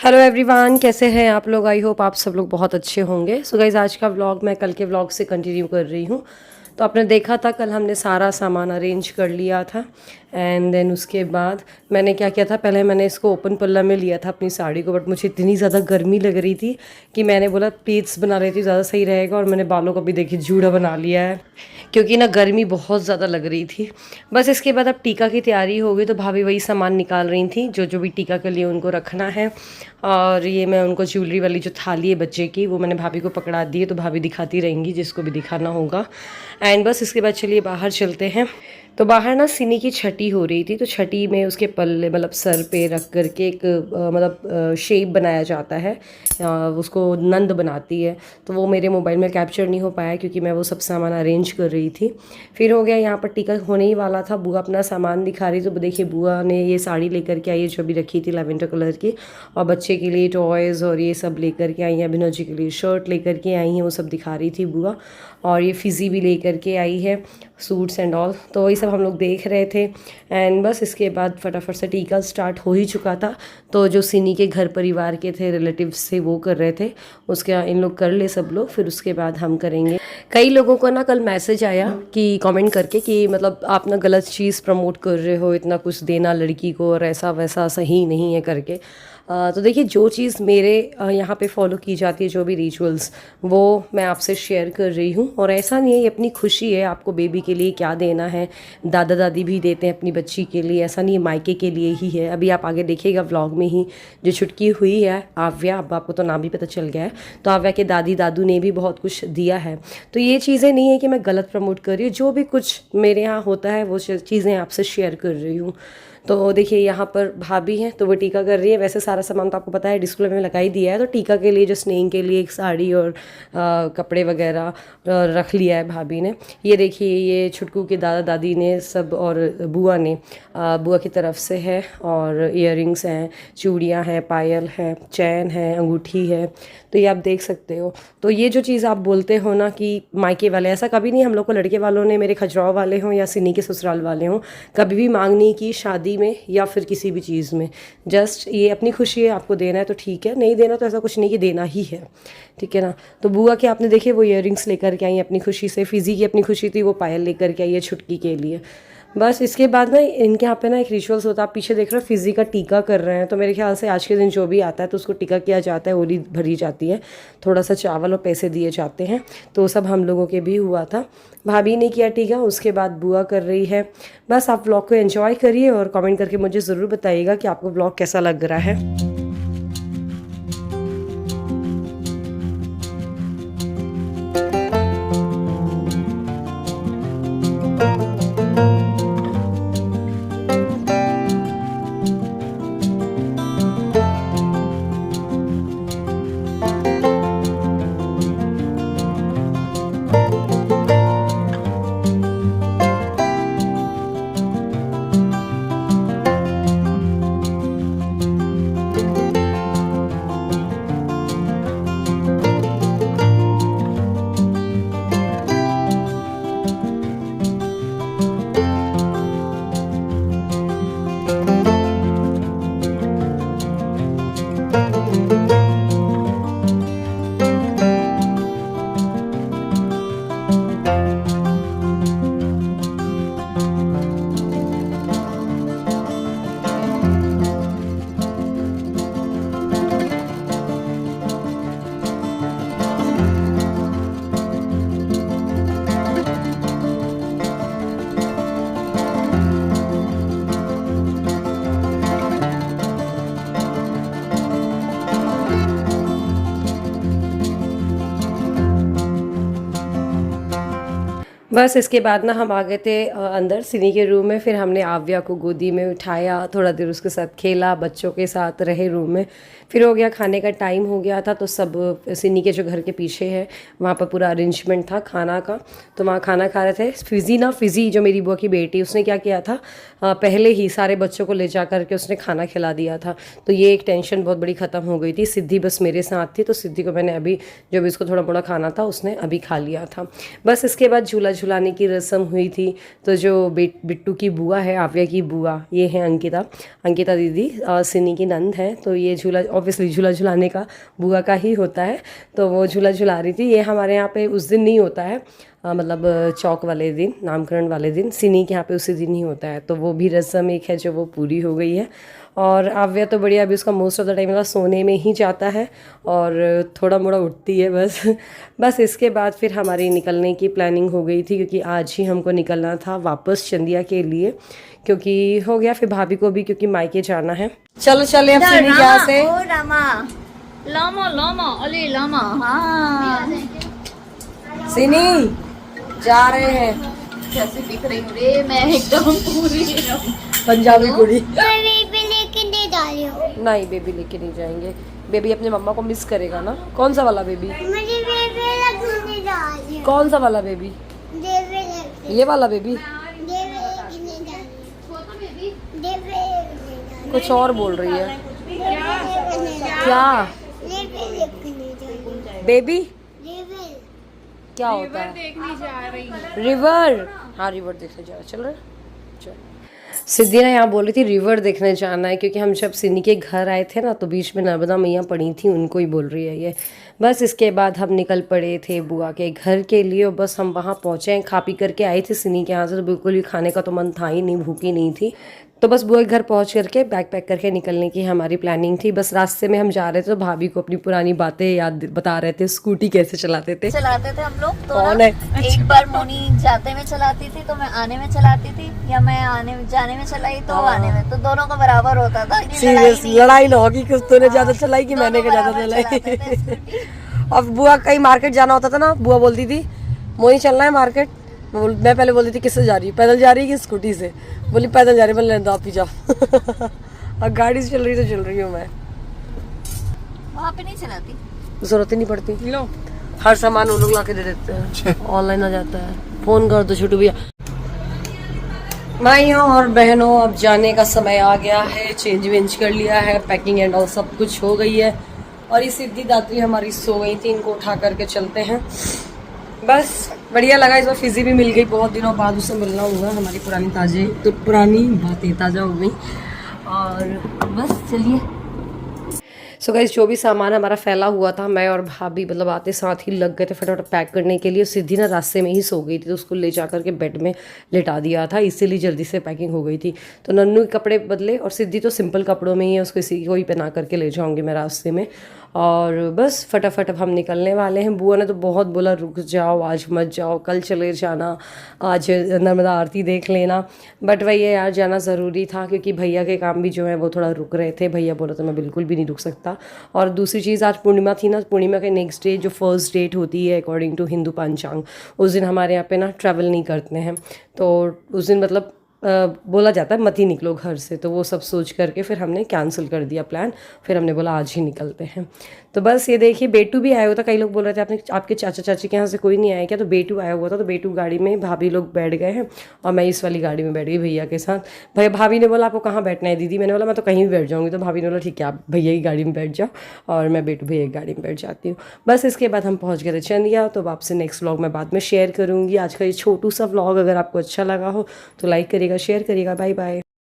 Hello everyone, कैसे हैं आप लोग। आई होप आप सब लोग बहुत अच्छे होंगे। सो गाइज, आज का व्लॉग मैं कल के व्लॉग से कंटिन्यू कर रही हूँ। तो आपने देखा था कल हमने सारा सामान अरेंज कर लिया था एंड देन उसके बाद मैंने क्या किया था, पहले मैंने इसको ओपन पल्ला में लिया था अपनी साड़ी को, बट मुझे इतनी ज़्यादा गर्मी लग रही थी कि मैंने बोला प्लीट्स बना लेती ज़्यादा सही रहेगा। और मैंने बालों को भी देखिए जूड़ा बना लिया है क्योंकि ना गर्मी बहुत ज़्यादा लग रही थी। बस इसके बाद अब टीका की तैयारी हो गई, तो भाभी वही सामान निकाल रही थी जो जो भी टीका के लिए उनको रखना है। और ये मैं उनको ज्वेलरी वाली जो थाली है बच्चे की, वो मैंने भाभी को पकड़ा दी है, तो भाभी दिखाती रहेंगी जिसको भी दिखाना होगा। एंड बस इसके बाद चलिए बाहर चलते हैं। तो बाहर ना सिनी की छठी हो रही थी, तो छठी में उसके पल्ले मतलब सर पे रख करके एक मतलब शेप बनाया जाता है, उसको नंद बनाती है। तो वो मेरे मोबाइल में कैप्चर नहीं हो पाया क्योंकि मैं वो सब सामान अरेंज कर रही थी। फिर हो गया यहाँ पर टीका होने ही वाला था, बुआ अपना सामान दिखा रही। तो देखिए बुआ ने ये साड़ी लेकर के आई है जो अभी रखी थी लैवेंडर कलर की, और बच्चे के लिए टॉयज़ और ये सब लेकर के आई हैं। अभिनव जी के लिए शर्ट लेकर के आई हैं, वो सब दिखा रही थी बुआ। और ये फिज़ी भी लेकर के आई है, सूट्स एंड ऑल। तो वही सब हम लोग देख रहे थे। एंड बस इसके बाद फटाफट से टीका स्टार्ट हो ही चुका था। तो जो सिनी के घर परिवार के थे, रिलेटिव्स थे, वो कर रहे थे। उसके इन लोग कर ले सब लोग, फिर उसके बाद हम करेंगे। कई लोगों को ना कल मैसेज आया कि कमेंट करके कि मतलब आप ना गलत चीज़ प्रमोट कर रहे हो, इतना कुछ देना लड़की को और ऐसा वैसा सही नहीं है करके। तो देखिए जो चीज़ मेरे यहाँ पे फॉलो की जाती है, जो भी रिचुअल्स, वो मैं आपसे शेयर कर रही हूँ। और ऐसा नहीं है, ये अपनी खुशी है, आपको बेबी के लिए क्या देना है। दादा दादी भी देते हैं अपनी बच्ची के लिए, ऐसा नहीं है मायके के लिए ही है। अभी आप आगे देखिएगा व्लॉग में ही जो छुटकी हुई है आव्या, अब आपको तो नाम भी पता चल गया है, तो आव्या के दादी दादू ने भी बहुत कुछ दिया है। तो ये चीज़ें नहीं है कि मैं गलत प्रमोट कर रही हूँ, जो भी कुछ मेरे यहाँ होता है वो चीज़ें आपसे शेयर कर रही हूँ। तो देखिए यहाँ पर भाभी हैं, तो वो टीका कर रही है। वैसे सारा सामान तो आपको पता है डिस्प्ले में लगा ही दिया है। तो टीका के लिए जो स्नेहिंग के लिए एक साड़ी और कपड़े वगैरह रख लिया है भाभी ने। ये देखिए ये छुटकू के दादा दादी ने सब, और बुआ ने, बुआ की तरफ से है। और इयररिंग्स हैं, चूड़ियाँ हैं, पायल है, चैन है, अंगूठी है। तो ये आप देख सकते हो। तो ये जो चीज़ आप बोलते हो ना कि मायके वाले, ऐसा कभी नहीं हम लोग को लड़के वालों ने, मेरे खजुराहो वाले हों या सिनी के ससुराल वाले हों, कभी भी मांग नहीं की शादी में या फिर किसी भी चीज़ में। जस्ट ये अपनी खुशी है, आपको देना है तो ठीक है, नहीं देना तो ऐसा कुछ नहीं कि देना ही है, ठीक है ना। तो बुआ के आपने देखे वो इयररिंग्स लेकर के आई अपनी खुशी से। फिज़ी की अपनी खुशी थी, वो पायल लेकर के आई है छुटकी के लिए। बस इसके बाद ना इनके यहाँ पे ना एक रिचुअल्स होता है, आप पीछे देख रहे हो फिज़ी का टीका कर रहे हैं। तो मेरे ख्याल से आज के दिन जो भी आता है तो उसको टीका किया जाता है, ओली भरी जाती है, थोड़ा सा चावल और पैसे दिए जाते हैं। तो सब हम लोगों के भी हुआ था। भाभी ने किया टीका, उसके बाद बुआ कर रही है। बस आप व्लॉग को एंजॉय करिए और कमेंट करके मुझे ज़रूर बताइएगा कि आपको व्लॉग कैसा लग रहा है। बस इसके बाद ना हम आ गए थे अंदर सिनी के रूम में। फिर हमने आव्या को गोदी में उठाया, थोड़ा देर उसके साथ खेला, बच्चों के साथ रहे रूम में। फिर हो गया खाने का टाइम हो गया था, तो सब सिनी के जो घर के पीछे है वहाँ पर पूरा अरेंजमेंट था खाना का, तो वहाँ खाना खा रहे थे। फिज़ी जो मेरी बुआ की बेटी, उसने क्या किया था, पहले ही सारे बच्चों को ले जा करके उसने खाना खिला दिया था। तो ये एक टेंशन बहुत बड़ी ख़त्म हो गई थी। सिद्धि बस मेरे साथ थी, तो सिद्धि को मैंने अभी जो भी इसको थोड़ा मोड़ा खाना था उसने अभी खा लिया था। बस इसके बाद झूला झुलाने की रस्म हुई थी। तो जो बिट्टू की बुआ है, आव्या की बुआ, ये है अंकिता दीदी, सिनी की नंद है। तो ये झूला ऑब्वियसली झूला झुलाने का बुआ का ही होता है, तो वो झूला झुला रही थी। ये हमारे यहाँ पे उस दिन नहीं होता है, मतलब चौक वाले दिन, नामकरण वाले दिन, सिनी के यहाँ पे उसी दिन ही होता है। तो वो भी रस्म एक है जो वो पूरी हो गई है। और आव्या तो बढ़िया, अभी उसका मोस्ट ऑफ द टाइम सोने में ही जाता है और थोड़ा मोड़ा उठती है बस इसके बाद फिर हमारी निकलने की प्लानिंग हो गई थी, क्योंकि आज ही हमको निकलना था वापस चंदिया के लिए, क्योंकि हो गया फिर भाभी को भी, क्योंकि मायके जाना है। चलो चले अब सिनी के यहाँ से। सिनी जा रहे हैं। कैसे दिख रही हूँ रे मैं, एकदम पूरी पंजाबी कुड़ी। बेबी लेके नहीं जा रही हूँ। नहीं, बेबी लेके नहीं जाएंगे। बेबी अपने मम्मा को मिस करेगा ना। कौन सा वाला बेबी? मुझे बेबी लेके जा रही हूँ। कौन सा वाला बेबी? बेबी लेके, ये वाला बेबी? बेबी लेके नहीं जा रही। बेबी लेके नहीं जा कुछ और बोल रही है। रही। बेबी लेके नहीं जा क्या? रही। बेबी लेके नहीं जा रही। बेबी बेबी क्या होता है? देखने जा रही। रिवर? हाँ, रिवर देखने जा रहे। चल रहे। चल। सिद्धि ना यहाँ बोल रही थी रिवर देखने जाना है, क्योंकि हम जब सिनी के घर आए थे ना, तो बीच में नर्मदा मैया पड़ी थी, उनको ही बोल रही है ये। बस इसके बाद हम निकल पड़े थे बुआ के घर के लिए, और बस हम वहाँ पहुँचे हैं, खा पी करके आए थे सिनी के यहाँ से, तो बिल्कुल भी खाने का तो मन था ही नहीं, भूखी नहीं थी। तो बस बुआ के घर पहुँच करके बैग पैक करके निकलने की हमारी प्लानिंग थी। बस रास्ते में हम जा रहे थे तो भाभी को अपनी पुरानी बातें याद बता रहे थे, स्कूटी कैसे चलाते थे हम लोग तो कौन ना, है? एक बार मोनी जाते में चलाती थी तो मैं आने में चलाती थी, या मैं जाने में चलाई तो आने में, तो दोनों का बराबर होता था। सीरियस लड़ाई ना होगी कि तूने ज्यादा चलाई कि मैंने क्या ज्यादा चलाई। अब बुआ कहीं मार्केट जाना होता था ना, बुआ बोलती थी मोनी चलना है मार्केट। मैं पहले बोलती थी किससे जा रही है, पैदल जा रही है कि स्कूटी से? बोली पैदल जा रही है। बोले दो आप ही जाओ। अब गाड़ी से चल रही तो चल रही हूँ मैं, वहाँ पे नहीं चलाती, जरूरत ही नहीं पड़ती। लो हर सामान वो लोग ला के दे देते हैं, ऑनलाइन आ जाता है, फोन कर दो छोटू भैया। भाइयों और बहनों, अब जाने का समय आ गया है, चेंज वेंज कर लिया है, पैकिंग एंड ऑल सब कुछ हो गई है। और ये सिद्धि दात्री हमारी सो गई थी, इनको उठा करके चलते हैं। बस बढ़िया लगा, इस बार फिजी भी मिल गई, बहुत दिनों बाद उससे मिलना हुआ, हमारी पुरानी बातें ताज़ा हो गई। और बस चलिए। सो गाइस, जो भी सामान हमारा फैला हुआ था, मैं और भाभी मतलब आते साथ ही लग गए थे फटाफट पैक करने के लिए। सिद्धि ना रास्ते में ही सो गई थी, तो उसको ले जा करके बेड में लेटा दिया था, इसीलिए जल्दी से पैकिंग हो गई थी। तो नन्नू के कपड़े बदले, और सिद्धि तो सिंपल कपड़ों में ही है, उसको इसी को ही पहना करके ले जाऊँगी मैं रास्ते में। और बस फटाफट अब हम निकलने वाले हैं। बुआ ने तो बहुत बोला रुक जाओ, आज मत जाओ, कल चले जाना, आज नर्मदा आरती देख लेना। बट वही है यार, जाना ज़रूरी था, क्योंकि भैया के काम भी जो है वो थोड़ा रुक रहे थे। भैया बोला तो मैं बिल्कुल भी नहीं रुक सकता। और दूसरी चीज़, आज पूर्णिमा थी ना, पूर्णिमा के नेक्स्ट डे जो फर्स्ट डेट होती है अकॉर्डिंग टू हिंदू पंचांग, उस दिन हमारे यहाँ पे ना ट्रैवल नहीं करते हैं। तो उस दिन मतलब बोला जाता है मत ही निकलो घर से। तो वो सब सोच करके फिर हमने कैंसिल कर दिया प्लान, फिर हमने बोला आज ही निकलते हैं। तो बस ये देखिए, बेटू भी आया हुआ था। कई लोग बोल रहे थे आपके चाचा चाची के यहाँ से कोई नहीं आया क्या? तो बेटू आया हुआ था, तो बेटू गाड़ी में, भाभी लोग बैठ गए हैं और मैं इस वाली गाड़ी में बैठ गई भैया के साथ। भाभी ने बोला आपको कहाँ बैठना है दीदी? मैंने बोला मैं तो कहीं भी बैठ जाऊँगी। तो भाभी ने बोला ठीक है आप भैया की गाड़ी में बैठ जाओ, और मैं बेटू भैया की गाड़ी में बैठ जाती हूँ। बस इसके बाद हम पहुँच गए थे चंदिया। तो आपसे नेक्स्ट व्लॉग मैं बाद में शेयर करूँगी। आज का ये छोटू सा व्लॉग अगर आपको अच्छा लगा हो तो लाइक करिएगा, शेयर करिएगा। Bye bye.